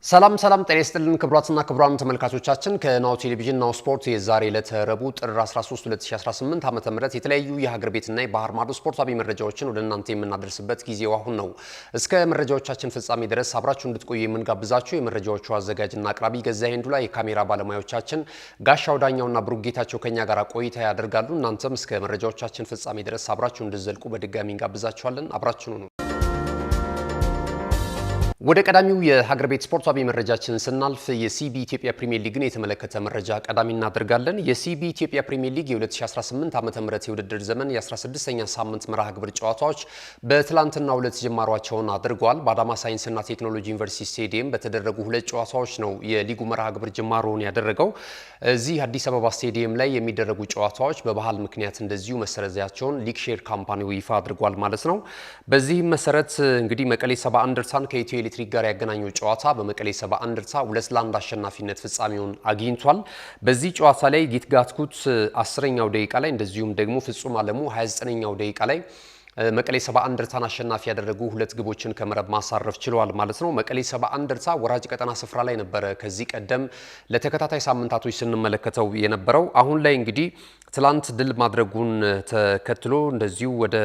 ሰላም ጤና ይስጥልን ክቡራትና ክቡራን ተመልካቾቻችን ከናሁ ቴሌቪዥን ናሁ ስፖርት የዛሬ ለተረቡ ጥር 13 2018 ዓ.ም የተለያዩ የሀገር ቤትና የባህር ማዶ ስፖርታዊ መረጃዎችን ወደ እናንተ የምናደርስበት ጊዜው አሁን ነው። እስከ መረጃዎቻችን ፍጻሜ ድረስ አብራችሁ እንድትቆዩ የምንጋብዛችሁ የመረጃዎቹ አዘጋጅና አቅራቢ ገዛይ ሄንዱላ፣ የካሜራ ባለሙያዎቻችን ጋሻው ዳኛውና ብሩክ ጌታቸው ከኛ ጋር ቆይታ ያደርጋሉ። እናንተም እስከ መረጃዎቻችን ፍጻሜ ድረስ አብራችሁ እንድትዘልቁ በድጋሚ እንጋብዛችኋለን። አብራችሁ ነው። ወደ ቀዳሚው የሀገር ቤት ስፖርታዊ መረጃችን ስናልፍ የሲቢ ኢትዮጵያ ፕሪሚየር ሊግን የተመለከተ መረጃ ቀዳሚ እናደርጋለን። የሲቢ ኢትዮጵያ ፕሪሚየር ሊግ የ2018 ዓ.ም የውድድር ዘመን የ16ኛ ሳምንት መርሃ ግብር ጨዋታዎች በትላንትናው ዕለት ጅማሯቸውን አድርገዋል። በአዳማ ሳይንስና ቴክኖሎጂ ዩኒቨርሲቲ ስቴዲየም በተደረጉ ሁለት ጨዋታዎች ነው የሊጉ መርሃ ግብር ጅማሮውን ያደረገው። እዚህ አዲስ አበባ ስቴዲየም ላይ የሚደረጉ ጨዋታዎች በባህል ምክንያት እንደዚሁ መሰረዛቸውን ሊግ ሼር ካምፓኒው ይፋ አድርጓል ማለት ነው። በዚህም መሰረት እንግዲህ መቀሌ 70 እንደርታን ከኢትዮ ኤሌክትሪክ ጋር ያገናኘው ጨዋታ በመቀሌ 70 እንደርታ 2-1 አሸናፊነት ፍጻሜውን አግኝቷል። በዚህ ጨዋታ ላይ ጊትጋትኩት 10ኛው ደቂቃ ላይ እንደዚሁም ደግሞ ፍጹም አለሙ 29ኛው ደቂቃ ላይ መቀሌ 70 እንደርታን አሸናፊ ያደረጉ ሁለት ግቦችን ከመረብ ማሳረፍ ችለዋል ማለት ነው። መቀሌ 70 እንደርታ ወራጅ ቀጠና ስፍራ ላይ ነበረ ከዚህ ቀደም ለተከታታይ ሳምንታቶች ስንመለከተው የነበረው። አሁን ላይ እንግዲህ ትላንት ድል ማድረጉን ተከትሎ እንደዚሁ ወደ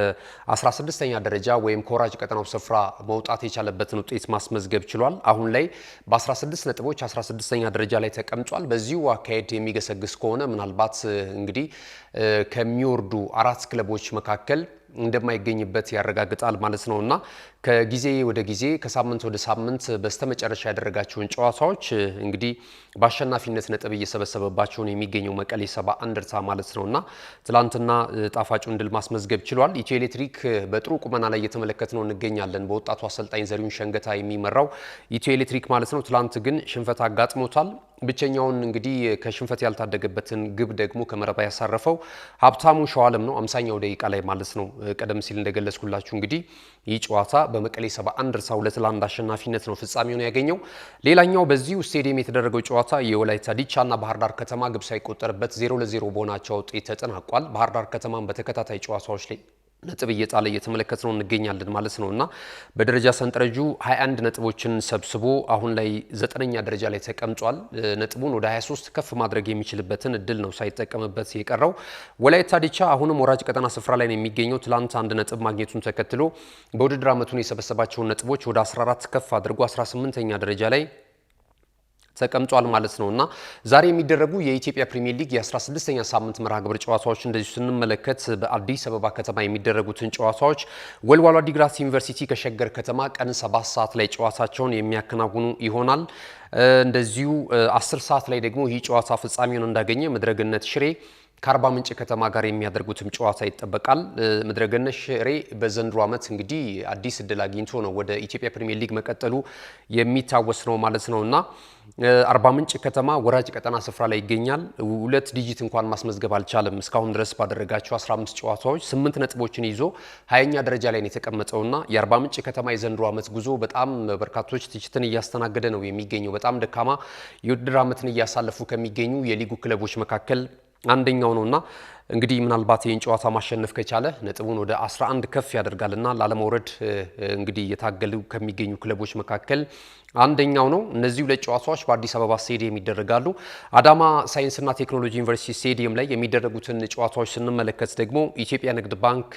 16ኛ ደረጃ ወይም ከወራጅ ቀጠናው ስፍራ መውጣት የቻለበትን ውጤት ማስመዝገብ ችሏል። አሁን ላይ በ16 ነጥቦች 16ኛ ደረጃ ላይ ተቀምጧል። በዚሁ አካሄድ የሚገሰግስ ከሆነ ምናልባት እንግዲህ ከሚወርዱ አራት ክለቦች መካከል እንደማይገኝበት ያረጋግጣል ማለት ነውና ከጊዜ ወደ ጊዜ ከሳምንት ወደ ሳምንት በስተመጨረሻ ያደረጋቸውን ጨዋታዎች እንግዲህ በአሸናፊነት ነጥብ እየሰበሰበባቸው የሚገኘው መቀሌ 70 እንደርታ ማለት ነውና ትላንትና ጣፋጩን ድል ማስመዝገብ ችሏል። ኢትዮ ኤሌክትሪክ በጥሩ ቁመና ላይ እየተመለከትነው እንገኛለን። በወጣቱ አሰልጣኝ ዘሪሁን ሸንገታ የሚመራው ኢትዮ ኤሌክትሪክ ማለት ነው። ትላንት ግን ሽንፈት አጋጥሞታል። ብቸኛውን እንግዲህ ከሽንፈት ያልታደገበትን ግብ ደግሞ ከመረባ ያሳረፈው ሀብታሙ ሸዋለም ነው 50ኛው ደቂቃ ላይ ማለት ነው። ቀደም ሲል እንደገለጽኩላችሁ እንግዲህ ይህ ጨዋታ በመቀሌ 70 እንደርታ 2-1 አሸናፊነት ነው ፍጻሜውን ያገኘው። ሌላኛው በዚሁ ስቴዲየም የተደረገው ጨዋታ የወላይታ ዲቻና ባህር ዳር ከተማ ግብ ሳይቆጠርበት 0-0 በሆናቸው ውጤት ተጠናቋል። ባህር ዳር ከተማን በተከታታይ ጨዋታዎች ላይ ነጥብ እየጣለ እየተመለከትነው እንገኛለን ማለት ነውና በደረጃ ሰንጠረዡ 21 ነጥቦችን ሰብስቦ አሁን ላይ 9ኛ ደረጃ ላይ ተቀምጧል። ነጥቡን ወደ 23 ከፍ ማድረግ የሚችልበትን እድል ነው ሳይጠቀምበት የቀረው። ወላይታ ዲቻ አሁንም ወራጅ ቀጠና ስፍራ ላይ ነው የሚገኘው። ትላንት አንድ ነጥብ ማግኘቱን ተከትሎ በውድድር ዓመቱን የሰበሰባቸውን ነጥቦች ወደ 14 ከፍ አድርጎ 18ኛ ደረጃ ላይ ተቀምጧል ማለት ነውና ዛሬ የሚደረጉ የኢትዮጵያ ፕሪሚየር ሊግ የ16ኛ ሳምንት መርሃ ግብር ጨዋታዎች እንደዚሁ ስንመለከት በአዲስ አበባ ከተማ የሚደረጉትን ጨዋታዎች ወልዋሎ ዓዲግራት ዩኒቨርሲቲ ከሸገር ከተማ ቀን 7 ሰዓት ላይ ጨዋታቸውን የሚያከናውኑ ይሆናል። እንደዚሁ 10 ሰዓት ላይ ደግሞ ይህ ጨዋታ ፍጻሜውን እንዳገኘ ምድረገነት ሽሬ ከአርባ ምንጭ ከተማ ጋር የሚያደርጉትም ጨዋታ ይጠበቃል። ምድረገነት ሽሬ በዘንድሮ ዓመት እንግዲህ አዲስ እድል አግኝቶ ነው ወደ ኢትዮጵያ ፕሪሚየር ሊግ መቀጠሉ የሚታወስ ነው ማለት ነውና አርባ ምንጭ ከተማ ወራጅ ቀጠና ስፍራ ላይ ይገኛል። ሁለት ዲጂት እንኳን ማስመዝገብ አልቻለም። እስካሁን ድረስ ባደረጋቸው 15 ጨዋታዎች 8 ነጥቦችን ይዞ 20ኛ ደረጃ ላይ ነው የተቀመጠውና የአርባ ምንጭ ከተማ የዘንድሮ ዓመት ጉዞ በጣም በርካቶች ትችትን እያስተናገደ ነው የሚገኘው። በጣም ደካማ የውድድር ዓመትን እያሳለፉ ከሚገኙ የሊጉ ክለቦች መካከል አንደኛው ነውና እንግዲህ ምናልባት ይህን ጨዋታ ማሸነፍ ከቻለ ነጥቡን ወደ 11 ከፍ ያደርጋልና ላለመውረድ እንግዲህ የታገሉ ከሚገኙ ክለቦች መካከል አንደኛው ነው። እነዚህ ሁለት ጨዋታዎች በአዲስ አበባ ስቴዲየም ይደረጋሉ። አዳማ ሳይንስና ቴክኖሎጂ ዩኒቨርሲቲ ስቴዲየም ላይ የሚደረጉትን ጨዋታዎች ስንመለከት ደግሞ ኢትዮጵያ ንግድ ባንክ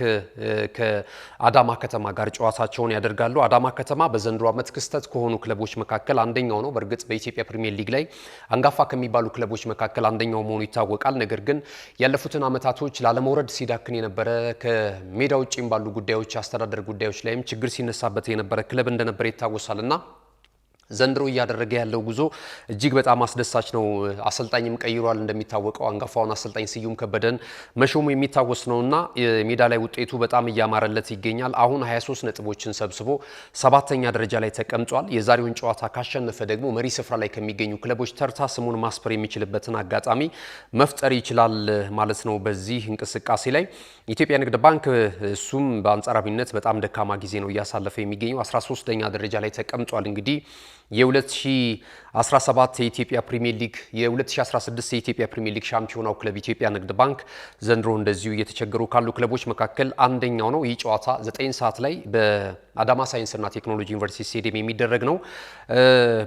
ከአዳማ ከተማ ጋር ጨዋታቸውን ያደርጋሉ። አዳማ ከተማ በዘንድሮ ዓመት ክስተት ከሆኑ ክለቦች መካከል አንደኛው ነው። በእርግጥ በኢትዮጵያ ፕሪሚየር ሊግ ላይ አንጋፋ ከሚባሉ ክለቦች መካከል አንደኛው መሆኑ ይታወቃል። ነገር ግን ያለፉትን ዓመታቶች ላለመውረድ ሲዳክን የነበረ ከሜዳ ውጪም ባሉ ጉዳዮች አስተዳደር ጉዳዮች ላይም ችግር ሲነሳበት የነበረ ክለብ እንደነበረ ይታወሳልና ዘንድሮ እያደረገ ያለው ጉዞ እጅግ በጣም አስደሳች ነው። አሰልጣኝም ቀይሯል። እንደሚታወቀው አንጋፋውን አሰልጣኝ ስዩም ከበደን መሾሙ የሚታወስ ነውና የሜዳ ላይ ውጤቱ በጣም እያማረለት ይገኛል። አሁን 23 ነጥቦችን ሰብስቦ 7ኛ ደረጃ ላይ ተቀምጧል። የዛሬውን ጨዋታ ካሸነፈ ደግሞ መሪ ስፍራ ላይ ከሚገኙ ክለቦች ተርታ ስሙን ማስፈር የሚችልበትን አጋጣሚ መፍጠር ይችላል ማለት ነው። በዚህ እንቅስቃሴ ላይ ኢትዮጵያ ንግድ ባንክ እሱም በአንጻራዊነት በጣም ደካማ ጊዜ ነው እያሳለፈ የሚገኘው 13ኛ ደረጃ ላይ ተቀምጧል። እንግዲህ የ2017 የኢትዮጵያ ፕሪሚየር ሊግ የ2016 የኢትዮጵያ ፕሪሚየር ሊግ ሻምፒዮናው ክለብ ኢትዮጵያ ንግድ ባንክ ዘንድሮ እንደዚሁ እየተቸገሩ ካሉ ክለቦች መካከል አንደኛው ነው። ይህ ጨዋታ 9 ሰዓት ላይ በአዳማ ሳይንስና ቴክኖሎጂ ዩኒቨርሲቲ ስቴዲየም የሚደረግ ነው።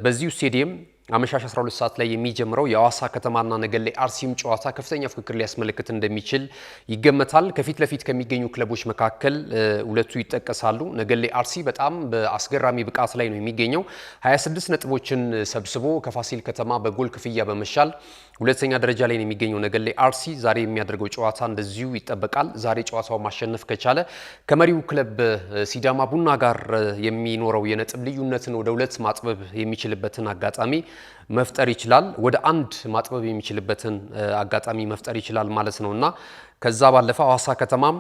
በዚሁ ስቴዲየም አመሻሽ 12 ሰዓት ላይ የሚጀምረው የሐዋሳ ከተማና ነገሌ አርሲም ጨዋታ ከፍተኛ ፍክክር ሊያስመለክት እንደሚችል ይገመታል። ከፊት ለፊት ከሚገኙ ክለቦች መካከል ሁለቱ ይጠቀሳሉ። ነገሌ አርሲ በጣም በአስገራሚ ብቃት ላይ ነው የሚገኘው። 26 ነጥቦችን ሰብስቦ ከፋሲል ከተማ በጎል ክፍያ በመሻል ሁለተኛ ደረጃ ላይ ነው የሚገኘው ነገሌ አርሲ። ዛሬ የሚያደርገው ጨዋታ እንደዚሁ ይጠበቃል። ዛሬ ጨዋታው ማሸነፍ ከቻለ ከመሪው ክለብ ሲዳማ ቡና ጋር የሚኖረው የነጥብ ልዩነትን ወደ 2 ማጥበብ የሚችልበትን አጋጣሚ መፍጠር ይችላል። ወደ 1 ማጥበብ የሚችልበትን አጋጣሚ መፍጠር ይችላል ማለት ነውና ከዛ ባለፈ ሐዋሳ ከተማም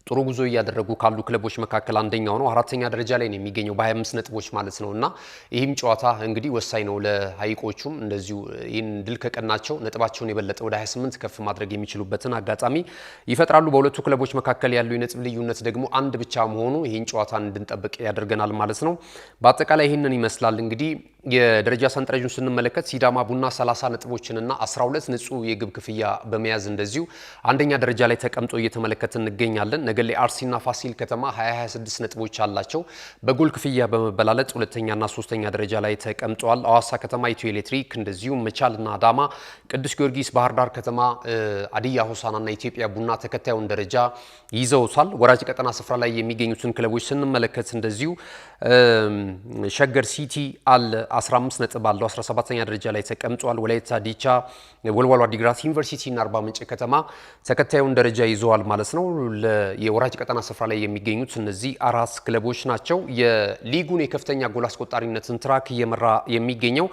ጥሩ ጉዞ እያደረጉ ካሉ ክለቦች መካከል አንደኛው ነው። 4ኛ ደረጃ ላይ ነው የሚገኘው በ25 ነጥቦች ማለት ነውና ይህም ጨዋታ እንግዲህ ወሳኝ ነው ለሀይቆቹም። እንደዚሁ ይህን ድል ከቀናቸው ነጥባቸውን የበለጠ ወደ 28 ከፍ ማድረግ የሚችሉበትን አጋጣሚ ይፈጥራሉ። በሁለቱ ክለቦች መካከል ያለው የነጥብ ልዩነት ደግሞ 1 ብቻ መሆኑ ይህን ጨዋታ እንድንጠብቅ ያደርገናል ማለት ነው። በአጠቃላይ ይህንን ይመስላል እንግዲህ የደረጃ ሰንጠረዡን ስንመለከት ሲዳማ ቡና 30 ነጥቦችንና 12 ንጹህ የግብ ክፍያ በመያዝ እንደዚሁ አንደኛ ደረጃ ላይ ተቀምጦ እየተመለከትን እንገኛለን። ነገሌ አርሲና ፋሲል ከተማ 26 ነጥቦች አላቸው። በጎል ክፍያ በመበላለጥ ሁለተኛና ሶስተኛ ደረጃ ላይ ተቀምጠዋል። ሐዋሳ ከተማ፣ ኢትዮ ኤሌክትሪክ እንደዚሁ መቻልና አዳማ፣ ቅዱስ ጊዮርጊስ፣ ባህር ዳር ከተማ፣ ሀዲያ ሆሳዕናና ኢትዮጵያ ቡና ተከታዩን ደረጃ ይዘውታል። ወራጅ ቀጠና ስፍራ ላይ የሚገኙትን ክለቦች ስንመለከት እንደዚሁ ሸገር ሲቲ አለ 15 ነጥብ አለው 17ኛ ደረጃ ላይ ተቀምጧል። ወላይታ ዲቻ፣ ወልዋሎ ዓዲግራት ዩኒቨርሲቲና አርባ ምንጭ ከተማ ተከታዩን ደረጃ ይዘዋል ማለት ነው። የወራጅ ቀጠና ስፍራ ላይ የሚገኙት እነዚህ 4 ክለቦች ናቸው። የሊጉን የከፍተኛ ጎል አስቆጣሪነትን ትራክ እየመራ የሚገኘው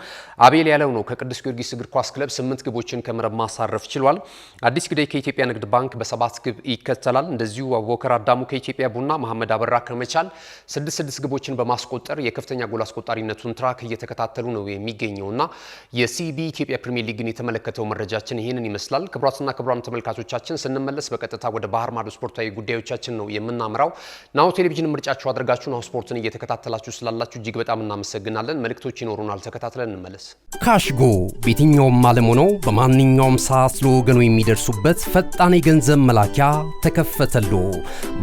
አቤል ያለው ነው። ከቅዱስ ጊዮርጊስ እግር ኳስ ክለብ 8 ግቦችን ከመረብ ማሳረፍ ችሏል። አዲስ ግዳይ ከኢትዮጵያ ንግድ ባንክ በ7 ግብ ይከተላል። እንደዚሁ አቡበከር አዳሙ ከኢትዮጵያ ቡና፣ መሐመድ አበራ ከመቻል 6 ግቦችን በማስቆጠር የከፍተኛ ጎል አስቆጣሪነቱን ትራክ እየተከታተሉ ነው የሚገኘውና የሲቢ ኢትዮጵያ ፕሪሚየር ሊግን የተመለከተው መረጃችን ይህንን ይመስላል። ክቡራትና ክቡራን ተመልካቾቻችን ስንመለስ በቀጥታ ወደ ባህር ማዶ ስፖርታዊ ጉዳዮቻችን ነው የምናምራው። ናሁ ቴሌቪዥን ምርጫችሁ አድርጋችሁ ናሁ ስፖርትን እየተከታተላችሁ ስላላችሁ እጅግ በጣም እናመሰግናለን። መልእክቶች ይኖሩናል፣ ተከታትለን እንመለስ። ካሽጎ በየትኛውም ዓለም ሆነው በማንኛውም ሰዓት ለወገኑ የሚደርሱበት ፈጣን የገንዘብ መላኪያ ተከፈተሉ።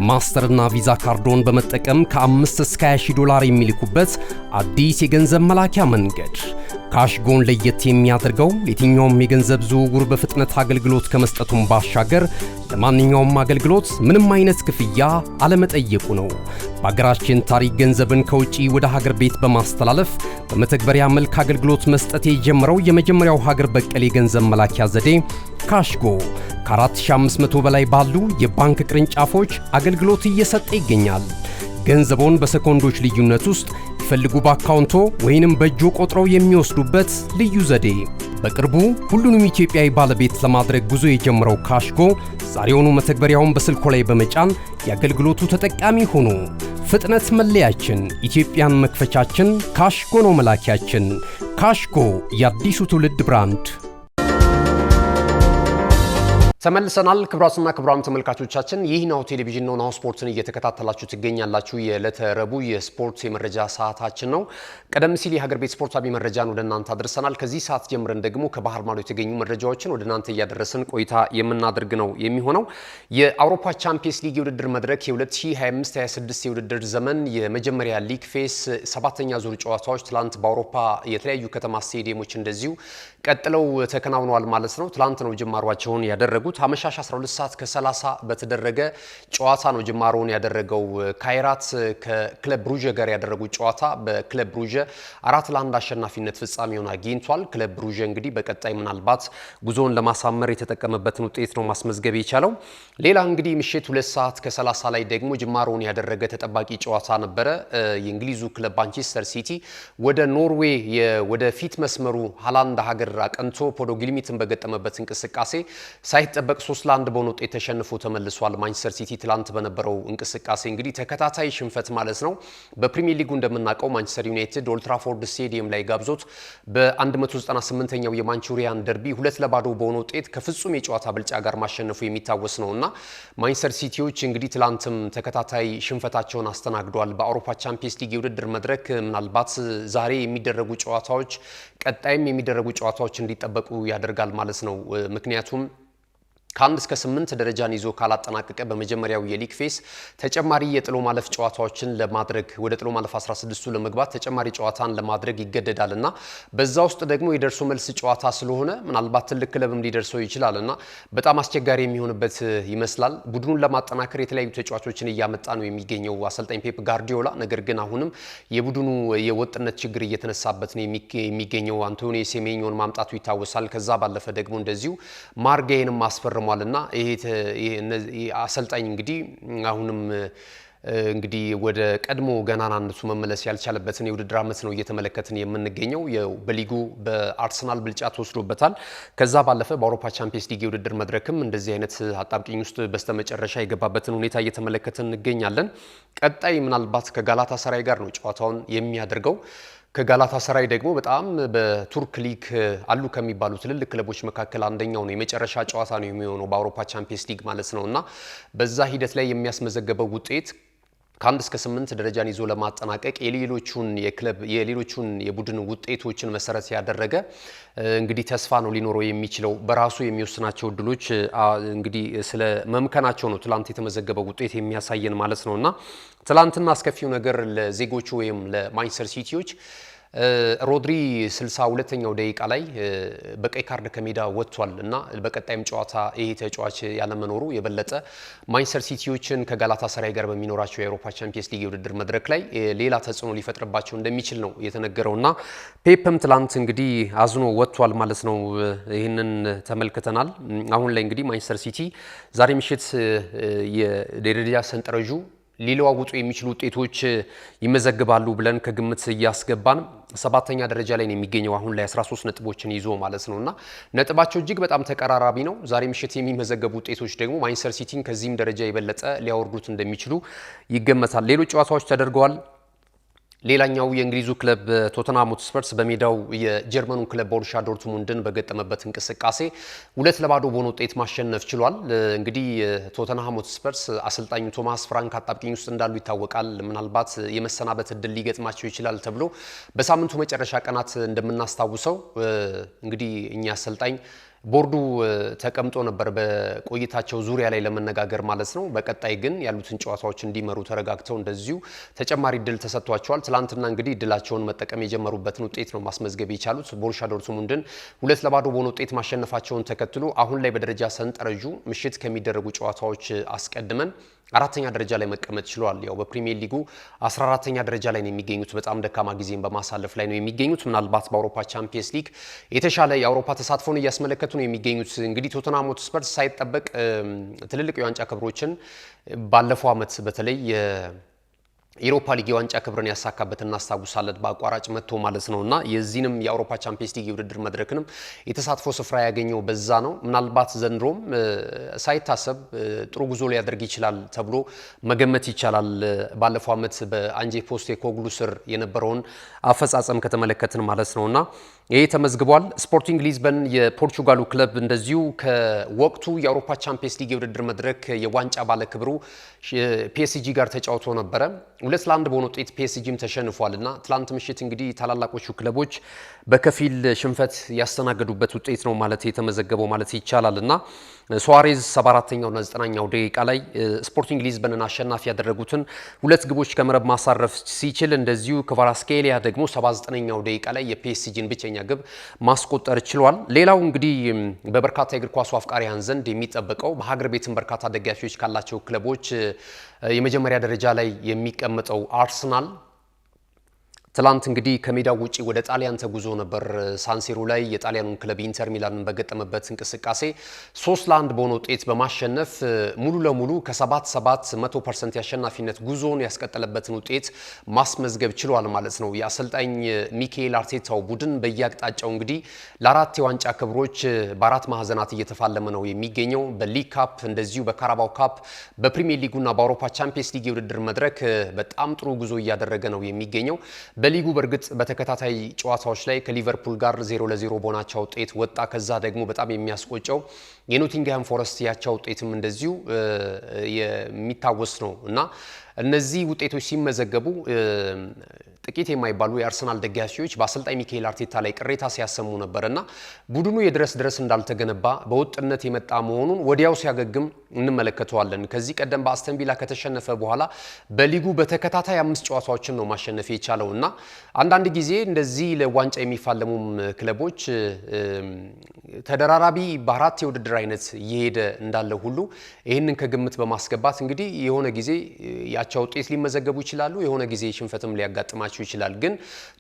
ማስተርና ቪዛ ካርዶን በመጠቀም ከ5 እስከ 20 ዶላር የሚልኩበት አዲስ የገንዘብ መላኪያ መንገድ። ካሽጎን ለየት የሚያደርገው የትኛውም የገንዘብ ዝውውር በፍጥነት አገልግሎት ከመስጠቱም ባሻገር ለማንኛውም አገልግሎት ምንም አይነት ክፍያ አለመጠየቁ ነው። በሀገራችን ታሪክ ገንዘብን ከውጪ ወደ ሀገር ቤት በማስተላለፍ በመተግበሪያ መልክ አገልግሎት መስጠት የጀመረው የመጀመሪያው ሀገር በቀል የገንዘብ መላኪያ ዘዴ ካሽጎ ከ4500 በላይ ባሉ የባንክ ቅርንጫፎች አገልግሎት እየሰጠ ይገኛል። ገንዘቦን በሰኮንዶች ልዩነት ውስጥ ይፈልጉ በአካውንቶ ወይንም በእጆ ቆጥረው የሚወስዱበት ልዩ ዘዴ። በቅርቡ ሁሉንም ኢትዮጵያዊ ባለቤት ለማድረግ ጉዞ የጀመረው ካሽጎ ዛሬውኑ መተግበሪያውን በስልኮ ላይ በመጫን የአገልግሎቱ ተጠቃሚ ሆኑ። ፍጥነት መለያችን፣ ኢትዮጵያን መክፈቻችን፣ ካሽጎ ነው መላኪያችን። ካሽጎ የአዲሱ ትውልድ ብራንድ። ተመልሰናል። ክቡራትና ክቡራን ተመልካቾቻችን ይህ ናሁ ቴሌቪዥን ነው። ናሁ ስፖርትን እየተከታተላችሁ ትገኛላችሁ። የዕለተ ረቡዕ የስፖርት የመረጃ ሰዓታችን ነው። ቀደም ሲል የሀገር ቤት ስፖርታዊ መረጃን ወደ እናንተ አድርሰናል። ከዚህ ሰዓት ጀምረን ደግሞ ከባህር ማዶ የተገኙ መረጃዎችን ወደ እናንተ እያደረስን ቆይታ የምናደርግ ነው የሚሆነው። የአውሮፓ ቻምፒየንስ ሊግ የውድድር መድረክ የ2025-26 የውድድር ዘመን የመጀመሪያ ሊግ ፌስ 7ኛ ዙር ጨዋታዎች ትላንት በአውሮፓ የተለያዩ ከተማ ስቴዲየሞች እንደዚሁ ቀጥለው ተከናውነዋል ማለት ነው። ትላንት ነው ጅማሯቸውን ያደረጉት። አመሻሽ 12 ሰዓት ከ30 በተደረገ ጨዋታ ነው ጅማሮውን ያደረገው። ካይራት ከክለብ ብሩዥ ጋር ያደረጉት ጨዋታ በክለብ ብሩዥ 4-1 አሸናፊነት ፍጻሜውን አግኝቷል። ክለብ ብሩዥ እንግዲህ በቀጣይ ምናልባት ጉዞውን ለማሳመር የተጠቀመበትን ውጤት ነው ማስመዝገብ የቻለው። ሌላ እንግዲህ ምሽት 2 ሰዓት ከ30 ላይ ደግሞ ጅማሮውን ያደረገ ተጠባቂ ጨዋታ ነበረ። የእንግሊዙ ክለብ ማንቸስተር ሲቲ ወደ ኖርዌይ ወደ ፊት መስመሩ ሃላንድ ሀገር አቀንቶ ፖዶ ግሊሚትን በገጠመበት እንቅስቃሴ ሳይጠ ሳይጠበቅ 3-1 በሆነ ውጤት ተሸንፎ ተመልሷል። ማንቸስተር ሲቲ ትላንት በነበረው እንቅስቃሴ እንግዲህ ተከታታይ ሽንፈት ማለት ነው። በፕሪሚየር ሊጉ እንደምናውቀው ማንቸስተር ዩናይትድ ኦልድ ትራፎርድ ስቴዲየም ላይ ጋብዞት በ198ኛው የማንቹሪያን ደርቢ 2-0 በሆነ ውጤት ከፍጹም የጨዋታ ብልጫ ጋር ማሸነፉ የሚታወስ ነውና ማንቸስተር ሲቲዎች እንግዲህ ትላንትም ተከታታይ ሽንፈታቸውን አስተናግደዋል። በአውሮፓ ቻምፒየንስ ሊግ የውድድር መድረክ ምናልባት ዛሬ የሚደረጉ ጨዋታዎች ቀጣይም የሚደረጉ ጨዋታዎች እንዲጠበቁ ያደርጋል ማለት ነው። ምክንያቱም ከ1 እስከ 8 ደረጃን ይዞ ካላጠናቀቀ በመጀመሪያው የሊግ ፌስ ተጨማሪ የጥሎ ማለፍ ጨዋታዎችን ለማድረግ ወደ ጥሎ ማለፍ 16ቱ ለመግባት ተጨማሪ ጨዋታን ለማድረግ ይገደዳልና በዛ ውስጥ ደግሞ የደርሶ መልስ ጨዋታ ስለሆነ ምናልባት ትልቅ ክለብም ሊደርሰው ይችላልና በጣም አስቸጋሪ የሚሆንበት ይመስላል። ቡድኑን ለማጠናከር የተለያዩ ተጫዋቾችን እያመጣ ነው የሚገኘው አሰልጣኝ ፔፕ ጋርዲዮላ። ነገር ግን አሁንም የቡድኑ የወጥነት ችግር እየተነሳበት ነው የሚገኘው። አንቶኒ ሴሜኞን ማምጣቱ ይታወሳል። ከዛ ባለፈ ደግሞ እንደዚሁ ማርጋይንም ማስፈር ሟልና ይሄ አሰልጣኝ እንግዲህ አሁንም እንግዲህ ወደ ቀድሞ ገናናነቱ መመለስ ያልቻለበትን የውድድር ዓመት ነው እየተመለከትን የምንገኘው። በሊጉ በአርሰናል ብልጫ ተወስዶበታል። ከዛ ባለፈ በአውሮፓ ቻምፒየንስ ሊግ የውድድር መድረክም እንደዚህ አይነት አጣብቂኝ ውስጥ በስተመጨረሻ የገባበትን ሁኔታ እየተመለከትን እንገኛለን። ቀጣይ ምናልባት ከጋላታ ሰራይ ጋር ነው ጨዋታውን የሚያደርገው። ከጋላታ ሰራይ ደግሞ በጣም በቱርክ ሊግ አሉ ከሚባሉ ትልልቅ ክለቦች መካከል አንደኛው ነው። የመጨረሻ ጨዋታ ነው የሚሆነው በአውሮፓ ቻምፒየንስ ሊግ ማለት ነውና በዛ ሂደት ላይ የሚያስመዘገበው ውጤት ከ1 እስከ 8 ደረጃን ይዞ ለማጠናቀቅ የሌሎቹን የቡድን ውጤቶችን መሰረት ያደረገ እንግዲህ ተስፋ ነው ሊኖረው የሚችለው። በራሱ የሚወስናቸው እድሎች እንግዲህ ስለ መምከናቸው ነው ትላንት የተመዘገበው ውጤት የሚያሳየን ማለት ነውና ትላንትና አስከፊው ነገር ለዜጎቹ ወይም ለማንቸስተር ሲቲዎች ሮድሪ 62ኛው ደቂቃ ላይ በቀይ ካርድ ከሜዳ ወጥቷል እና በቀጣይም ጨዋታ ይሄ ተጫዋች ያለመኖሩ የበለጠ ማንቸስተር ሲቲዎችን ከጋላታ ሰራይ ጋር በሚኖራቸው የአውሮፓ ቻምፒየንስ ሊግ የውድድር መድረክ ላይ ሌላ ተጽዕኖ ሊፈጥርባቸው እንደሚችል ነው የተነገረውና ፔፕም ትላንት እንግዲህ አዝኖ ወጥቷል ማለት ነው። ይህንን ተመልክተናል። አሁን ላይ እንግዲህ ማንቸስተር ሲቲ ዛሬ ምሽት የደረጃ ሰንጠረዡ ሊለዋውጡ የሚችሉ ውጤቶች ይመዘግባሉ ብለን ከግምት እያስገባን 7ኛ ደረጃ ላይ ነው የሚገኘው አሁን ላይ 13 ነጥቦችን ይዞ ማለት ነውና ነጥባቸው እጅግ በጣም ተቀራራቢ ነው። ዛሬ ምሽት የሚመዘገቡ ውጤቶች ደግሞ ማንቸስተር ሲቲን ከዚህም ደረጃ የበለጠ ሊያወርዱት እንደሚችሉ ይገመታል። ሌሎች ጨዋታዎች ተደርገዋል። ሌላኛው የእንግሊዙ ክለብ ቶተንሃም ሆትስፐርስ በሜዳው የጀርመኑ ክለብ ቦሩሲያ ዶርትሙንድን በገጠመበት እንቅስቃሴ 2-0 በሆነ ውጤት ማሸነፍ ችሏል። እንግዲህ ቶተንሃም ሆትስፐርስ አሰልጣኙ ቶማስ ፍራንክ አጣብቂኝ ውስጥ እንዳሉ ይታወቃል። ምናልባት የመሰናበት እድል ሊገጥማቸው ይችላል ተብሎ በሳምንቱ መጨረሻ ቀናት እንደምናስታውሰው እንግዲህ እኛ አሰልጣኝ ቦርዱ ተቀምጦ ነበር በቆይታቸው ዙሪያ ላይ ለመነጋገር ማለት ነው። በቀጣይ ግን ያሉትን ጨዋታዎች እንዲመሩ ተረጋግተው እንደዚሁ ተጨማሪ እድል ተሰጥቷቸዋል። ትላንትና እንግዲህ እድላቸውን መጠቀም የጀመሩበትን ውጤት ነው ማስመዝገብ የቻሉት። ቦሩሲያ ዶርትሙንድን 2-0 በሆነ ውጤት ማሸነፋቸውን ተከትሎ አሁን ላይ በደረጃ ሰንጠረዡ ምሽት ከሚደረጉ ጨዋታዎች አስቀድመን 4ኛ ደረጃ ላይ መቀመጥ ችሏል። ያው በፕሪሚየር ሊጉ 14ኛ ደረጃ ላይ ነው የሚገኙት። በጣም ደካማ ጊዜን በማሳለፍ ላይ ነው የሚገኙት። ምናልባት በአውሮፓ ቻምፒየንስ ሊግ የተሻለ የአውሮፓ ተሳትፎን እያስመለከቱ ነው የሚገኙት። እንግዲህ ቶተንሃም ሆትስፐርስ ሳይጠበቅ ትልልቅ የዋንጫ ክብሮችን ባለፈው ዓመት በተለይ የአውሮፓ ሊግ የዋንጫ ክብርን ያሳካበት እናስታውሳለን። በአቋራጭ መጥቶ ማለት ነውና የዚህንም የአውሮፓ ቻምፒየንስ ሊግ የውድድር መድረክንም የተሳትፎ ስፍራ ያገኘው በዛ ነው። ምናልባት ዘንድሮም ሳይታሰብ ጥሩ ጉዞ ሊያደርግ ይችላል ተብሎ መገመት ይቻላል። ባለፈው ዓመት በአንጄ ፖስቴኮግሉ ስር የነበረውን አፈጻጸም ከተመለከትን ማለት ነውና ይሄ ተመዝግቧል። ስፖርቲንግ ሊዝበን የፖርቹጋሉ ክለብ እንደዚሁ ከወቅቱ የአውሮፓ ቻምፒየንስ ሊግ የውድድር መድረክ የዋንጫ ባለክብሩ ፒኤስጂ ጋር ተጫውቶ ነበረ። 2-1 በሆነ ውጤት ፒኤስጂም ተሸንፏልና ትላንት ምሽት እንግዲህ ታላላቆቹ ክለቦች በከፊል ሽንፈት ያስተናገዱበት ውጤት ነው ማለት የተመዘገበው ማለት ይቻላልና ሱዋሬዝ 74ኛውና 90ኛው ደቂቃ ላይ ስፖርቲንግ ሊዝበንን አሸናፊ ያደረጉትን 2 ግቦች ከመረብ ማሳረፍ ሲችል እንደዚሁ ክቫራትስኬሊያ ደግሞ 79ኛው ደቂቃ ላይ የፒኤስጂን ብቸኛ ግብ ማስቆጠር ችሏል። ሌላው እንግዲህ በበርካታ የእግር ኳሱ አፍቃሪያን ዘንድ የሚጠበቀው በሀገር ቤትም በርካታ ደጋፊዎች ካላቸው ክለቦች የመጀመሪያ ደረጃ ላይ የሚቀመጠው አርሰናል ትላንት እንግዲህ ከሜዳው ውጪ ወደ ጣሊያን ተጉዞ ነበር። ሳንሲሮ ላይ የጣሊያኑን ክለብ ኢንተር ሚላንን በገጠመበት እንቅስቃሴ 3-1 በሆነ ውጤት በማሸነፍ ሙሉ ለሙሉ ከ7-7 100% የአሸናፊነት ጉዞውን ያስቀጠለበትን ውጤት ማስመዝገብ ችሏል ማለት ነው። የአሰልጣኝ ሚካኤል አርቴታው ቡድን በየአቅጣጫው እንግዲህ ለአራት የዋንጫ ክብሮች በአራት ማዕዘናት እየተፋለመ ነው የሚገኘው። በሊግ ካፕ እንደዚሁ በካራባው ካፕ በፕሪሚየር ሊጉና በአውሮፓ ቻምፒየንስ ሊግ የውድድር መድረክ በጣም ጥሩ ጉዞ እያደረገ ነው የሚገኘው። በሊጉ በርግጥ በተከታታይ ጨዋታዎች ላይ ከሊቨርፑል ጋር 0-0 በሆናቸው ውጤት ወጣ። ከዛ ደግሞ በጣም የሚያስቆጨው የኖቲንግሃም ፎረስት ያቻ ውጤትም እንደዚሁ የሚታወስ ነው እና እነዚህ ውጤቶች ሲመዘገቡ ጥቂት የማይባሉ የአርሰናል ደጋፊዎች በአሰልጣኝ ሚካኤል አርቴታ ላይ ቅሬታ ሲያሰሙ ነበርና ቡድኑ የድረስ እንዳልተገነባ በውጥነት የመጣ መሆኑን ወዲያው ሲያገግም እንመለከተዋለን። ከዚህ ቀደም በአስተን ቪላ ከተሸነፈ በኋላ በሊጉ በተከታታይ 5 ጨዋታዎችን ነው ማሸነፍ የቻለውና አንዳንድ ጊዜ እንደዚህ ለዋንጫ የሚፋለሙም ክለቦች ተደራራቢ በአራት የውድድር አይነት እየሄደ እንዳለ ሁሉ ይህንን ከግምት በማስገባት እንግዲህ የሆነ ጊዜ ያቻ ውጤት ሊመዘገቡ ይችላሉ፣ የሆነ ጊዜ ሽንፈትም ሊያጋጥማቸው ይችላል። ግን